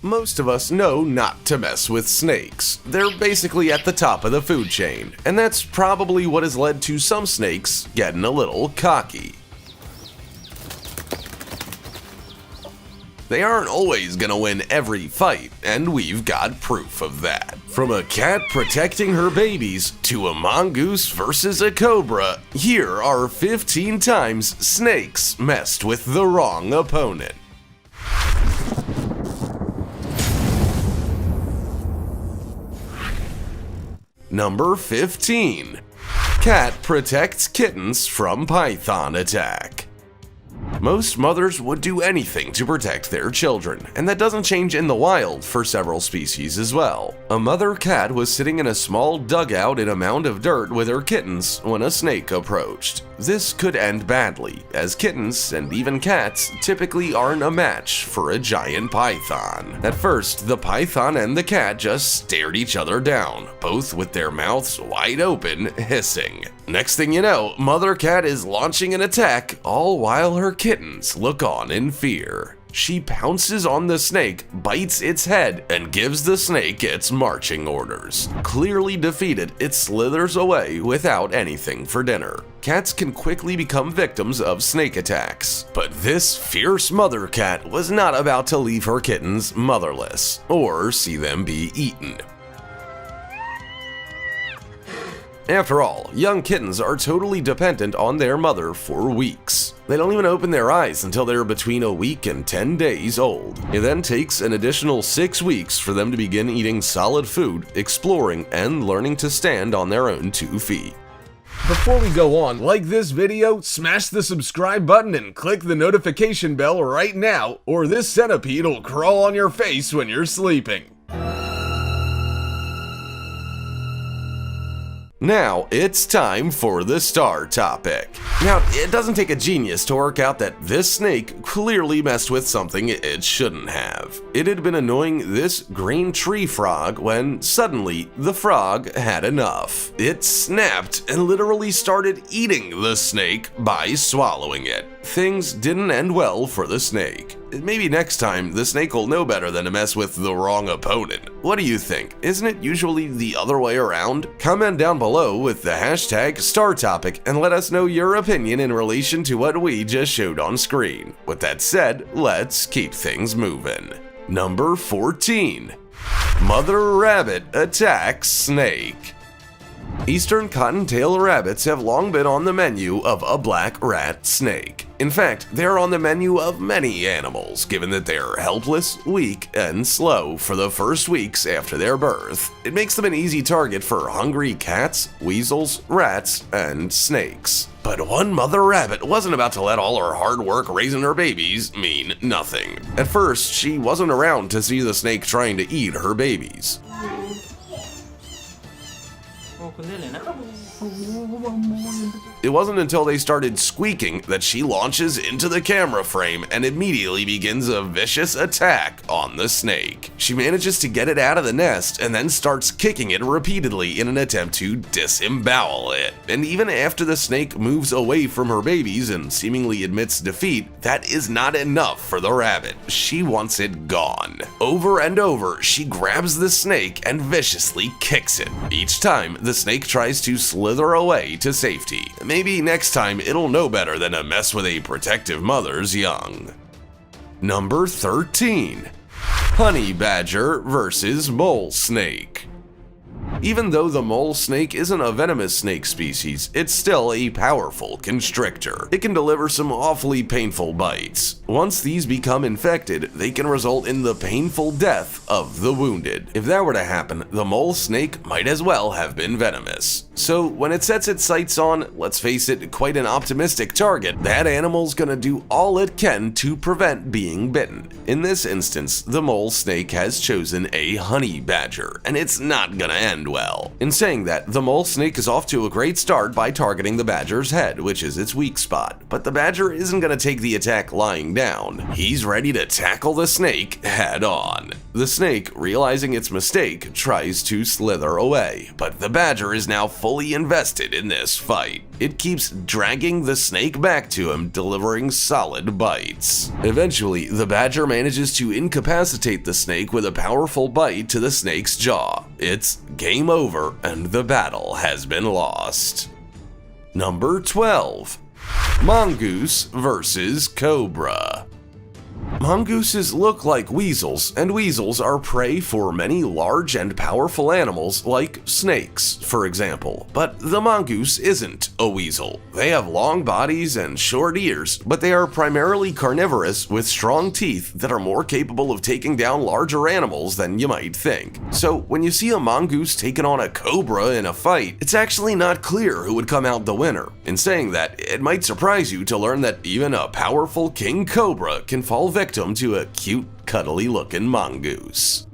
Most of us know not to mess with snakes. They're basically at the top of the food chain, and that's probably what has led to some snakes getting a little cocky. They aren't always gonna win every fight, and we've got proof of that. From a cat protecting her babies to a mongoose versus a cobra, here are 15 times snakes messed with the wrong opponent. Number 15. Cat protects kittens from python attack. Most mothers would do anything to protect their children, and that doesn't change in the wild for several species as well. A mother cat was sitting in a small dugout in a mound of dirt with her kittens when a snake approached. This could end badly, as kittens and even cats typically aren't a match for a giant python. At first, the python and the cat just stared each other down, both with their mouths wide open, hissing. Next thing you know, mother cat is launching an attack, all while her kittens look on in fear. She pounces on the snake, bites its head, and gives the snake its marching orders. Clearly defeated, it slithers away without anything for dinner. Cats can quickly become victims of snake attacks, but this fierce mother cat was not about to leave her kittens motherless, or see them be eaten. After all, young kittens are totally dependent on their mother for weeks. They don't even open their eyes until they're between a week and 10 days old. It then takes an additional 6 weeks for them to begin eating solid food, exploring, and learning to stand on their own 2 feet. Before we go on, like this video, smash the subscribe button and click the notification bell right now, or this centipede will crawl on your face when you're sleeping. Now, it's time for the star topic. Now, it doesn't take a genius to work out that this snake clearly messed with something it shouldn't have. It had been annoying this green tree frog when suddenly the frog had enough. It snapped and literally started eating the snake by swallowing it. Things didn't end well for the snake. Maybe next time the snake will know better than to mess with the wrong opponent. What do you think? Isn't it usually the other way around? Comment down below with the hashtag StarTopic and let us know your opinion in relation to what we just showed on screen. With that said, let's keep things moving. Number 14. Mother rabbit attacks snake. Eastern cottontail rabbits have long been on the menu of a black rat snake. In fact, they're on the menu of many animals, given that they're helpless, weak, and slow for the first weeks after their birth. It makes them an easy target for hungry cats, weasels, rats, and snakes. But one mother rabbit wasn't about to let all her hard work raising her babies mean nothing. At first, she wasn't around to see the snake trying to eat her babies. It wasn't until they started squeaking that she launches into the camera frame and immediately begins a vicious attack on the snake. She manages to get it out of the nest and then starts kicking it repeatedly in an attempt to disembowel it. And even after the snake moves away from her babies and seemingly admits defeat, that is not enough for the rabbit. She wants it gone. Over and over, she grabs the snake and viciously kicks it. Each time, the snake tries to slither away to safety. Maybe next time it'll know better than to mess with a protective mother's young. Number 13. Honey badger versus mole snake. Even though the mole snake isn't a venomous snake species, it's still a powerful constrictor. It can deliver some awfully painful bites. Once these become infected, they can result in the painful death of the wounded. If that were to happen, the mole snake might as well have been venomous. So when it sets its sights on, let's face it, quite an optimistic target, that animal's gonna do all it can to prevent being bitten. In this instance, the mole snake has chosen a honey badger, and it's not gonna end well. In saying that, the mole snake is off to a great start by targeting the badger's head, which is its weak spot. But the badger isn't gonna take the attack lying down. He's ready to tackle the snake head on. The snake, realizing its mistake, tries to slither away, but the badger is now fully invested in this fight. It keeps dragging the snake back to him, delivering solid bites. Eventually, the badger manages to incapacitate the snake with a powerful bite to the snake's jaw. It's game over, and the battle has been lost. Number 12. Mongoose versus Cobra. Mongooses look like weasels, and weasels are prey for many large and powerful animals like snakes, for example. But the mongoose isn't a weasel. They have long bodies and short ears, but they are primarily carnivorous with strong teeth that are more capable of taking down larger animals than you might think. So when you see a mongoose taking on a cobra in a fight, it's actually not clear who would come out the winner. In saying that, it might surprise you to learn that even a powerful king cobra can fall victim to a cute, cuddly-looking mongoose.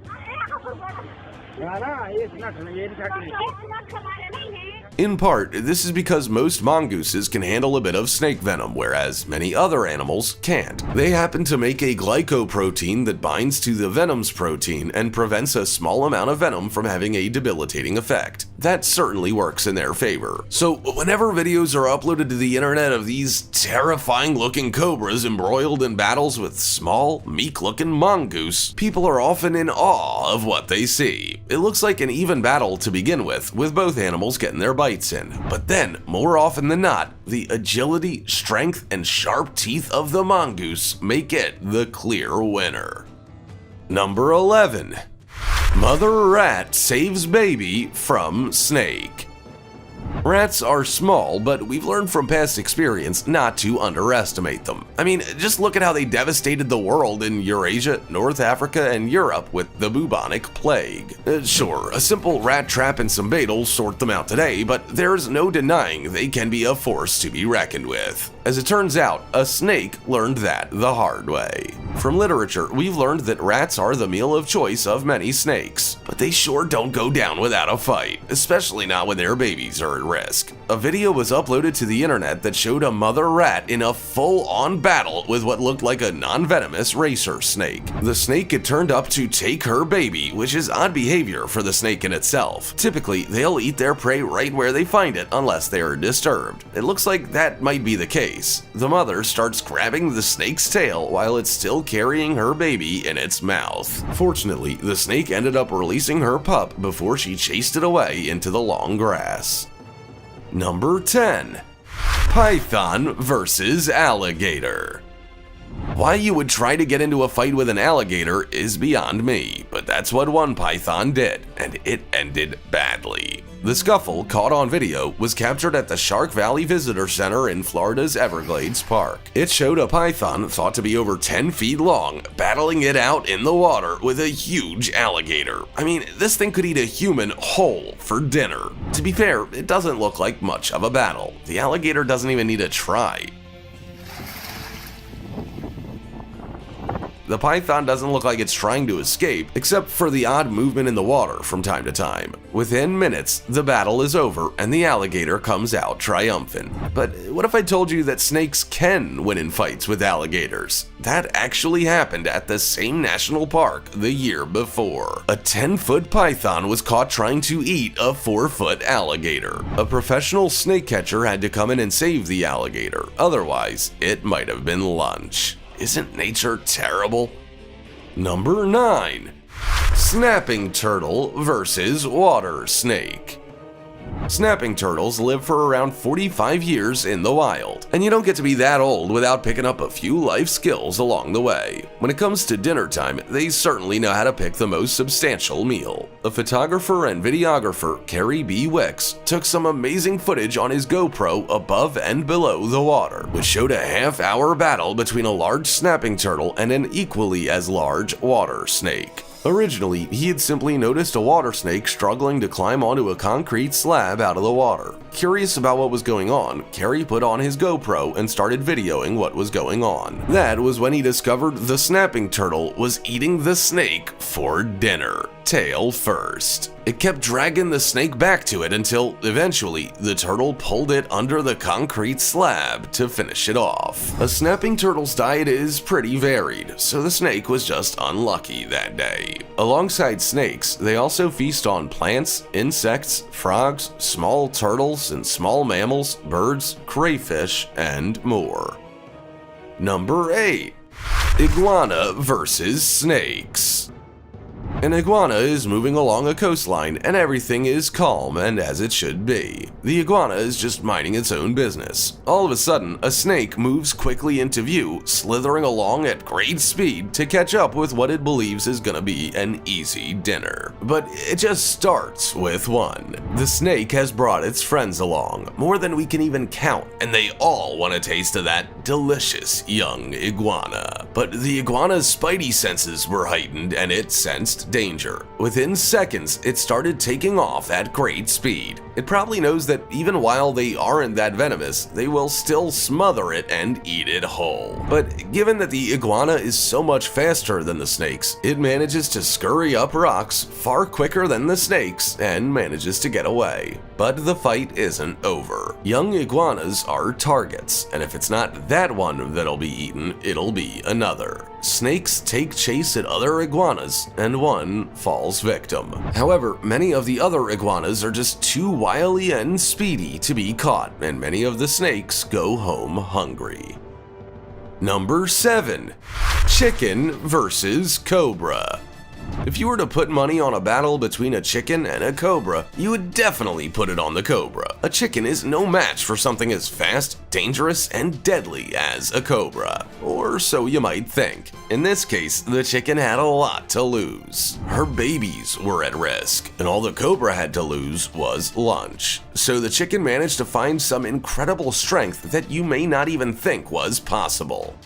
In part, this is because most mongooses can handle a bit of snake venom, whereas many other animals can't. They happen to make a glycoprotein that binds to the venom's protein and prevents a small amount of venom from having a debilitating effect. That certainly works in their favor. So whenever videos are uploaded to the internet of these terrifying-looking cobras embroiled in battles with small, meek-looking mongoose, people are often in awe of what they see. It looks like an even battle to begin with both animals getting their bites in. But then, more often than not, the agility, strength, and sharp teeth of the mongoose make it the clear winner. Number 11. Mother rat saves baby from snake. Rats are small, but we've learned from past experience not to underestimate them. I mean, just look at how they devastated the world in Eurasia, North Africa, and Europe with the bubonic plague. Sure, a simple rat trap and some bait will sort them out today, but there's no denying they can be a force to be reckoned with. As it turns out, a snake learned that the hard way. From literature, we've learned that rats are the meal of choice of many snakes, but they sure don't go down without a fight, especially not when their babies are at risk. A video was uploaded to the internet that showed a mother rat in a full-on battle with what looked like a non-venomous racer snake. The snake had turned up to take her baby, which is odd behavior for the snake in itself. Typically, they'll eat their prey right where they find it unless they are disturbed. It looks like that might be the case. The mother starts grabbing the snake's tail while it's still carrying her baby in its mouth. Fortunately, the snake ended up releasing her pup before she chased it away into the long grass. Number 10. Python versus alligator. Why you would try to get into a fight with an alligator is beyond me, but that's what one python did, and it ended badly. The scuffle, caught on video, was captured at the Shark Valley Visitor Center in Florida's Everglades Park. It showed a python thought to be over 10 feet long, battling it out in the water with a huge alligator. I mean, this thing could eat a human whole for dinner. To be fair, it doesn't look like much of a battle. The alligator doesn't even need to try. The python doesn't look like it's trying to escape, except for the odd movement in the water from time to time. Within minutes, the battle is over and the alligator comes out triumphant. But what if I told you that snakes can win in fights with alligators? That actually happened at the same national park the year before. A 10-foot python was caught trying to eat a 4-foot alligator. A professional snake catcher had to come in and save the alligator, otherwise it might have been lunch. Isn't nature terrible? Number 9. Snapping turtle versus water snake. Snapping turtles live for around 45 years in the wild, and you don't get to be that old without picking up a few life skills along the way. When it comes to dinner time, they certainly know how to pick the most substantial meal. A photographer and videographer, Kerry B. Wicks, took some amazing footage on his GoPro above and below the water, which showed a half-hour battle between a large snapping turtle and an equally as large water snake. Originally, he had simply noticed a water snake struggling to climb onto a concrete slab out of the water. Curious about what was going on, Kerry put on his GoPro and started videoing what was going on. That was when he discovered the snapping turtle was eating the snake for dinner. tail first. It kept dragging the snake back to it until, eventually, the turtle pulled it under the concrete slab to finish it off. A snapping turtle's diet is pretty varied, so the snake was just unlucky that day. Alongside snakes, they also feast on plants, insects, frogs, small turtles, and small mammals, birds, crayfish, and more. Number 8. Iguana versus snakes. An iguana is moving along a coastline and everything is calm and as it should be. The iguana is just minding its own business. All of a sudden, a snake moves quickly into view, slithering along at great speed to catch up with what it believes is gonna be an easy dinner. But it just starts with one. The snake has brought its friends along, more than we can even count, and they all want a taste of that delicious young iguana. But the iguana's spidey senses were heightened and it sensed danger. Within seconds, it started taking off at great speed. It probably knows that even while they aren't that venomous, they will still smother it and eat it whole. But given that the iguana is so much faster than the snakes, it manages to scurry up rocks far quicker than the snakes and manages to get away. But the fight isn't over. Young iguanas are targets, and if it's not that one that'll be eaten, it'll be another. Snakes take chase at other iguanas, and one falls victim. However, many of the other iguanas are just too wily and speedy to be caught, and many of the snakes go home hungry. Number 7. Chicken versus cobra. If you were to put money on a battle between a chicken and a cobra, you would definitely put it on the cobra. A chicken is no match for something as fast, dangerous, and deadly as a cobra. Or so you might think. In this case, the chicken had a lot to lose. Her babies were at risk, and all the cobra had to lose was lunch. So the chicken managed to find some incredible strength that you may not even think was possible.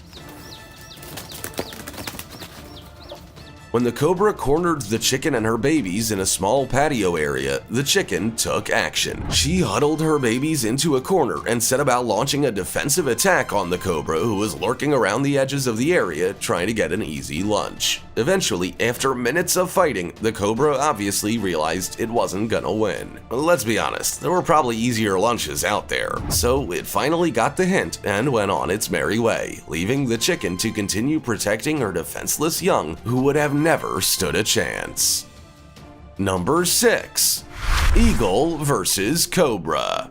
When the cobra cornered the chicken and her babies in a small patio area, the chicken took action. She huddled her babies into a corner and set about launching a defensive attack on the cobra who was lurking around the edges of the area trying to get an easy lunch. Eventually, after minutes of fighting, the cobra obviously realized it wasn't gonna win. Let's be honest, there were probably easier lunches out there. So it finally got the hint and went on its merry way, leaving the chicken to continue protecting her defenseless young who would have never stood a chance. Number 6. Eagle versus cobra.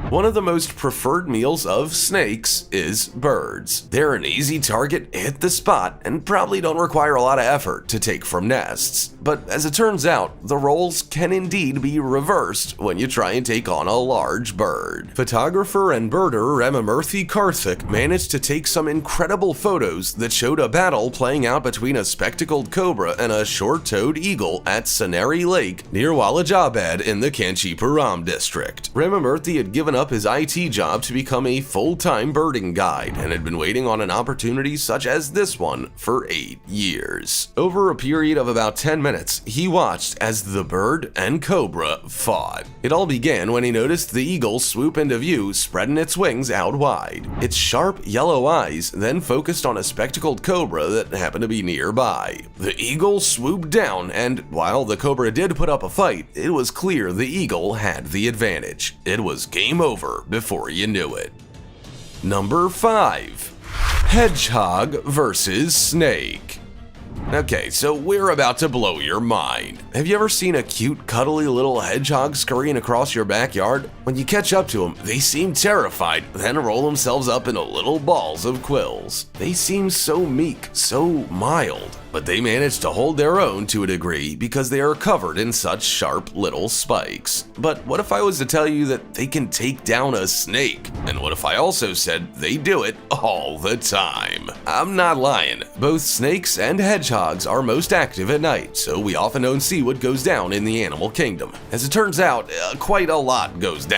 One of the most preferred meals of snakes is birds. They're an easy target, hit the spot, and probably don't require a lot of effort to take from nests. But as it turns out, the roles can indeed be reversed when you try and take on a large bird. Photographer and birder Ramamurthy Karthik managed to take some incredible photos that showed a battle playing out between a spectacled cobra and a short-toed eagle at Saneri Lake near Walajabad in the Kanchipuram district. Ramamurthy had given up his IT job to become a full-time birding guide and had been waiting on an opportunity such as this one for 8 years. Over a period of about 10 minutes, he watched as the bird and cobra fought. It all began when he noticed the eagle swoop into view, spreading its wings out wide. Its sharp yellow eyes then focused on a spectacled cobra that happened to be nearby. The eagle swooped down, and while the cobra did put up a fight, it was clear the eagle had the advantage. It was game over before you knew it. Number 5. Hedgehog versus snake. Okay, so we're about to blow your mind. Have you ever seen a cute, cuddly little hedgehog scurrying across your backyard? When you catch up to them, they seem terrified, then roll themselves up into little balls of quills. They seem so meek, so mild, but they manage to hold their own to a degree because they are covered in such sharp little spikes. But what if I was to tell you that they can take down a snake? And what if I also said they do it all the time? I'm not lying. Both snakes and hedgehogs are most active at night, so we often don't see what goes down in the animal kingdom. As it turns out, quite a lot goes down.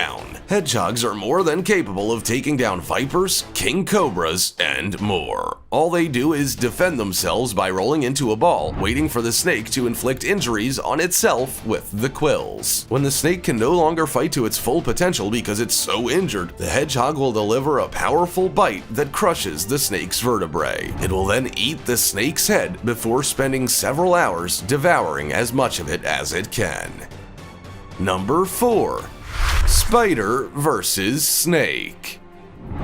Hedgehogs are more than capable of taking down vipers, king cobras, and more. All they do is defend themselves by rolling into a ball, waiting for the snake to inflict injuries on itself with the quills. When the snake can no longer fight to its full potential because it's so injured, the hedgehog will deliver a powerful bite that crushes the snake's vertebrae. It will then eat the snake's head before spending several hours devouring as much of it as it can. Number 4. Spider versus snake.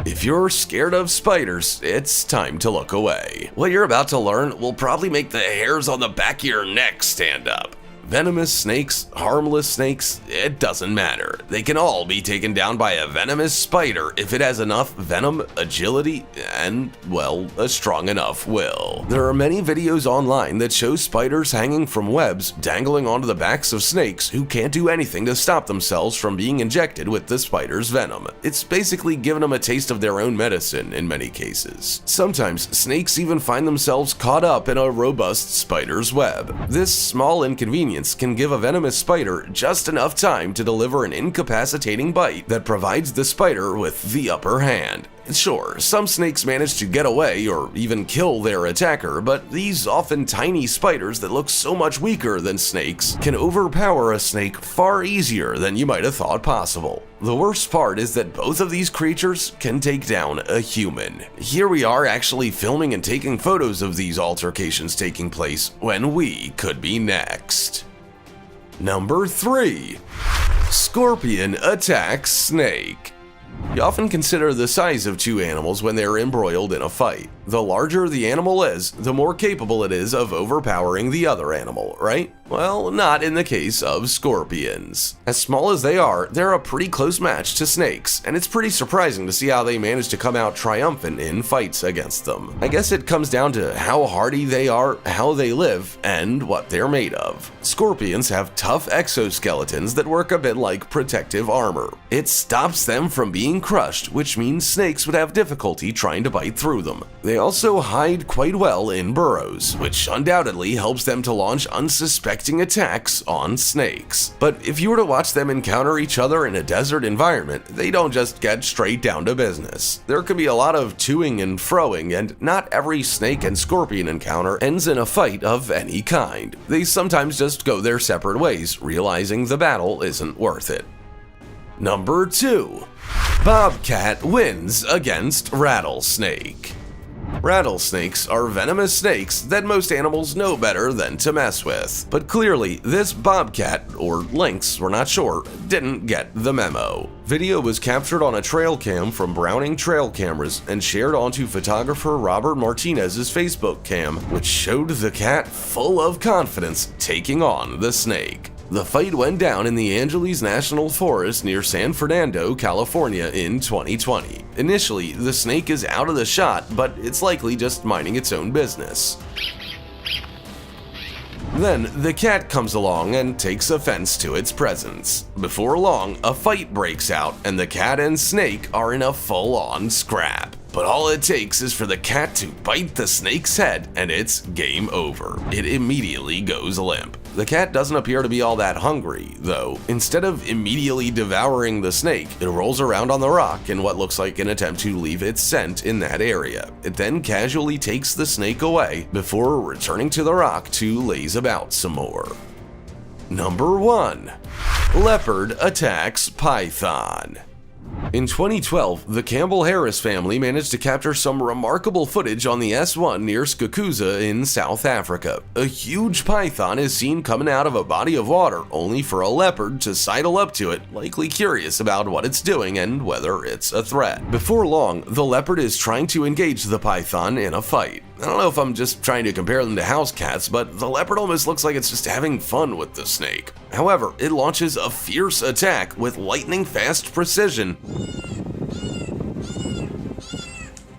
If you're scared of spiders, it's time to look away. What you're about to learn will probably make the hairs on the back of your neck stand up. Venomous snakes, harmless snakes, it doesn't matter. They can all be taken down by a venomous spider if it has enough venom, agility, and, well, a strong enough will. There are many videos online that show spiders hanging from webs dangling onto the backs of snakes who can't do anything to stop themselves from being injected with the spider's venom. It's basically giving them a taste of their own medicine in many cases. Sometimes snakes even find themselves caught up in a robust spider's web. This small inconvenience can give a venomous spider just enough time to deliver an incapacitating bite that provides the spider with the upper hand. Sure, some snakes manage to get away or even kill their attacker, but these often tiny spiders that look so much weaker than snakes can overpower a snake far easier than you might have thought possible. The worst part is that both of these creatures can take down a human. Here we are actually filming and taking photos of these altercations taking place when we could be next. Number 3. Scorpion attacks snake. You often consider the size of two animals when they're embroiled in a fight. The larger the animal is, the more capable it is of overpowering the other animal, right? Well, not in the case of scorpions. As small as they are, they're a pretty close match to snakes, and it's pretty surprising to see how they manage to come out triumphant in fights against them. I guess it comes down to how hardy they are, how they live, and what they're made of. Scorpions have tough exoskeletons that work a bit like protective armor. It stops them from being crushed, which means snakes would have difficulty trying to bite through them. They also hide quite well in burrows, which undoubtedly helps them to launch unsuspecting attacks on snakes. But if you were to watch them encounter each other in a desert environment, they don't just get straight down to business. There can be a lot of toing and froing, and not every snake and scorpion encounter ends in a fight of any kind. They sometimes just go their separate ways, realizing the battle isn't worth it. Number 2. Bobcat wins against rattlesnake. Rattlesnakes are venomous snakes that most animals know better than to mess with. But clearly, this bobcat, or lynx, we're not sure, didn't get the memo. Video was captured on a trail cam from Browning Trail Cameras and shared onto photographer Robert Martinez's Facebook cam, which showed the cat full of confidence taking on the snake. The fight went down in the Angeles National Forest near San Fernando, California in 2020. Initially, the snake is out of the shot, but it's likely just minding its own business. Then, the cat comes along and takes offense to its presence. Before long, a fight breaks out, and the cat and snake are in a full-on scrap. But all it takes is for the cat to bite the snake's head, and it's game over. It immediately goes limp. The cat doesn't appear to be all that hungry, though. Instead of immediately devouring the snake, it rolls around on the rock in what looks like an attempt to leave its scent in that area. It then casually takes the snake away before returning to the rock to laze about some more. Number 1. Leopard attacks python. In 2012, the Campbell-Harris family managed to capture some remarkable footage on the S1 near Skukuza in South Africa. A huge python is seen coming out of a body of water, only for a leopard to sidle up to it, likely curious about what it's doing and whether it's a threat. Before long, the leopard is trying to engage the python in a fight. I don't know if I'm just trying to compare them to house cats, but the leopard almost looks like it's just having fun with the snake. However, it launches a fierce attack with lightning-fast precision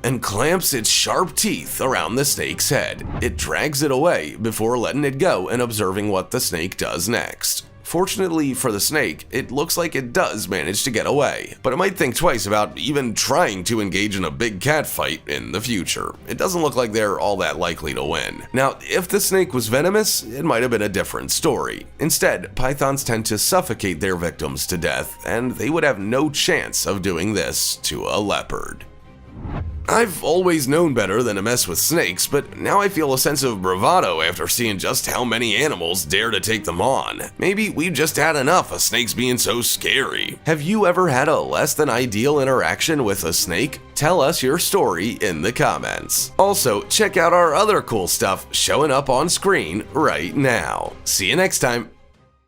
and clamps its sharp teeth around the snake's head. It drags it away before letting it go and observing what the snake does next. Fortunately for the snake, it looks like it does manage to get away, but it might think twice about even trying to engage in a big cat fight in the future. It doesn't look like they're all that likely to win. Now, if the snake was venomous, it might have been a different story. Instead, pythons tend to suffocate their victims to death, and they would have no chance of doing this to a leopard. I've always known better than to mess with snakes, but now I feel a sense of bravado after seeing just how many animals dare to take them on. Maybe we've just had enough of snakes being so scary. Have you ever had a less than ideal interaction with a snake? Tell us your story in the comments. Also, check out our other cool stuff showing up on screen right now. See you next time.